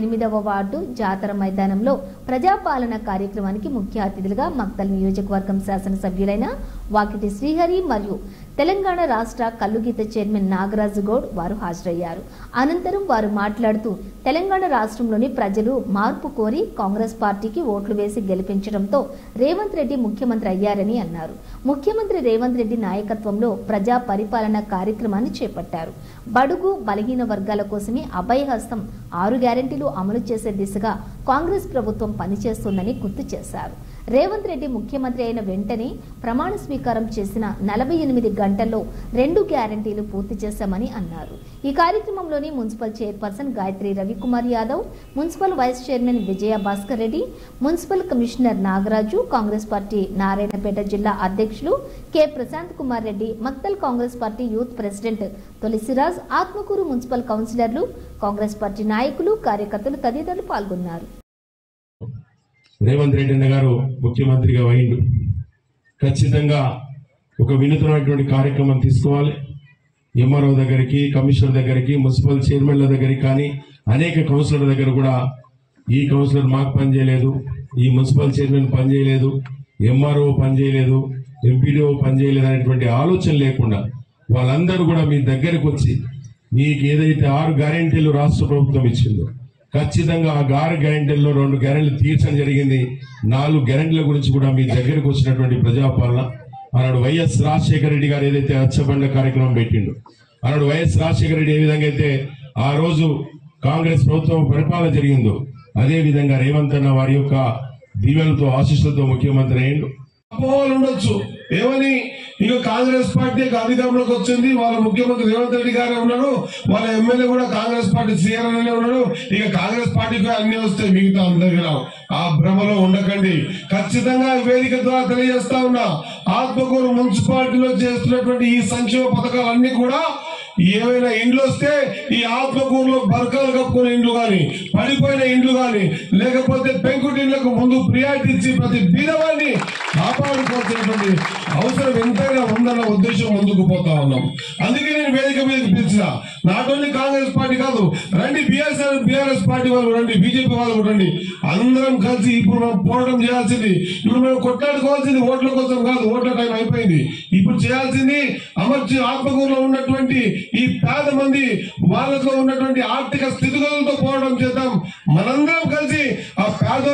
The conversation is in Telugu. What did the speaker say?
8వ వార్డు జాతర మైదానంలో ప్రజాపాలన కార్యక్రమానికి ముఖ్య అతిథులుగా మక్తల్ నియోజకవర్గం శాసనసభ్యులైన వాకిటి శ్రీహరి మరియు తెలంగాణ రాష్ట్ర కల్లుగీత చైర్మన్ నాగరాజు గౌడ్ వారు హాజరయ్యారు. అనంతరం వారు మాట్లాడుతూ తెలంగాణ రాష్ట్రంలోని ప్రజలు మార్పు కోరి కాంగ్రెస్ పార్టీకి ఓట్లు వేసి గెలిపించడంతో రేవంత్ రెడ్డి ముఖ్యమంత్రి అయ్యారని అన్నారు. ముఖ్యమంత్రి రేవంత్ రెడ్డి నాయకత్వంలో ప్రజా పరిపాలన కార్యక్రమాన్ని చేపట్టారు. బడుగు బలహీన వర్గాల కోసమే అభయహస్తం 6 గ్యారెంటీలు అమలు చేసే దిశగా కాంగ్రెస్ ప్రభుత్వం పనిచేస్తుందని గుర్తు చేశారు. రేవంత్ రెడ్డి ముఖ్యమంత్రి అయిన వెంటనే ప్రమాణ స్వీకారం చేసిన 48 గంటల్లో 2 గ్యారెంటీలు పూర్తి చేశామని అన్నారు. ఈ కార్యక్రమంలోని municipal chairperson Gayatri Ravikumar Yadav, municipal vice chairman Vijaya Bhaskar Reddy, municipal commissioner Nagaraju, Congress party Narayanpet జిల్లా అధ్యక్షులు K Prashant Kumar Reddy, Makthal Congress party youth president Tulasiraj, Atmakur municipal కౌన్సిలర్లు, కాంగ్రెస్ పార్టీ నాయకులు, కార్యకర్తలు తదితరులు పాల్గొన్నారు. రేవంత్ రెడ్డి గారు ముఖ్యమంత్రిగా అయిండు. ఖచ్చితంగా ఒక వినూత్నమైనటువంటి కార్యక్రమం తీసుకోవాలి. ఎంఆర్ఓ దగ్గరికి, కమిషనర్ దగ్గరికి, మున్సిపల్ చైర్మన్ల దగ్గరికి, కానీ అనేక కౌన్సిలర్ దగ్గర కూడా ఈ కౌన్సిలర్ మాకు పనిచేయలేదు, ఈ మున్సిపల్ చైర్మన్ పనిచేయలేదు, ఎంఆర్ఓ పనిచేయలేదు, ఎంపీడీఓ పనిచేయలేదు అనేటువంటి ఆలోచన లేకుండా వాళ్ళందరూ కూడా మీ దగ్గరకు వచ్చి మీకు ఏదైతే 6 గ్యారెంటీలు రాష్ట్ర ప్రభుత్వం ఇచ్చిందో ఖచ్చితంగా ఆ 6 గ్యారెంటీల్లో 2 గ్యారెంటీలు తీర్చడం జరిగింది. 4 గ్యారెంటీల గురించి కూడా మీ దగ్గరకు వచ్చినటువంటి ప్రజాపాలన ఆనాడు వైఎస్ రాజశేఖర రెడ్డి గారు ఏదైతే అచ్చబండ కార్యక్రమం పెట్టిండు, ఆనాడు వైఎస్ రాజశేఖర రెడ్డి ఏ విధంగా అయితే ఆ రోజు కాంగ్రెస్ ప్రభుత్వం పరిపాలన జరిగిందో అదే విధంగా రేవంత్ అన్న వారి యొక్క దీవెనలతో ఆశీస్సులతో ముఖ్యమంత్రి అయ్యిండు. అపోహలు ఉండొచ్చు ఏమని, ఇక కాంగ్రెస్ పార్టీ అధికారంలోకి వచ్చింది, వాళ్ళ ముఖ్యమంత్రి రేవంత్ రెడ్డి గారే ఉన్నాడు, వాళ్ళ ఎమ్మెల్యే కూడా కాంగ్రెస్ పార్టీ సీఆర్ అనే ఉన్నాడు, ఇక కాంగ్రెస్ పార్టీకి అన్ని వస్తాయి మిగతా అందరికీ రావు. ఆ భ్రమలో ఉండకండి. ఖచ్చితంగా వేదిక ద్వారా తెలియజేస్తా ఉన్నా, ఆత్మకూరు మున్సిపాలిటీలో చేస్తున్నటువంటి ఈ సంక్షేమ పథకాలన్నీ కూడా ఏమైనా ఇండ్లు వస్తే ఈ ఆత్మకూరులో బర్కాలు కప్పుకునే ఇండ్లు కానీ, పడిపోయిన ఇండ్లు కానీ, లేకపోతే పెంకుటిండ్లకు ముందు ప్రియారిటీ ఇచ్చి ప్రతి బీదవాడిని కాపాడుకోవాల్సినటువంటి అవసరం ఎంతైనా ఉందన్న ఉద్దేశం ముందుకు పోతా ఉన్నాం. అందుకే నేను వేదిక మీదకి పిలిచిన, నాట్ ఓన్లీ కాంగ్రెస్ పార్టీ కాదు, రండి బీఆర్ఎస్ పార్టీ వాళ్ళు రండి, బీజేపీ వాళ్ళు రండి, అందరం కలిసి ఇప్పుడు మనం పోరాటం చేయాల్సింది, ఇప్పుడు మనం కొట్లాడుకోవాల్సింది ఓట్ల కోసం కాదు, ఓట్ల టైం అయిపోయింది. ఇప్పుడు చేయాల్సింది ఆత్మకూరులో ఉన్నటువంటి ఈ పేద మంది వాళ్ళతో ఉన్నటువంటి ఆర్థిక స్థితిగతులతో పోరాటం చేద్దాం. మనందరం కలిసి ఆ పేద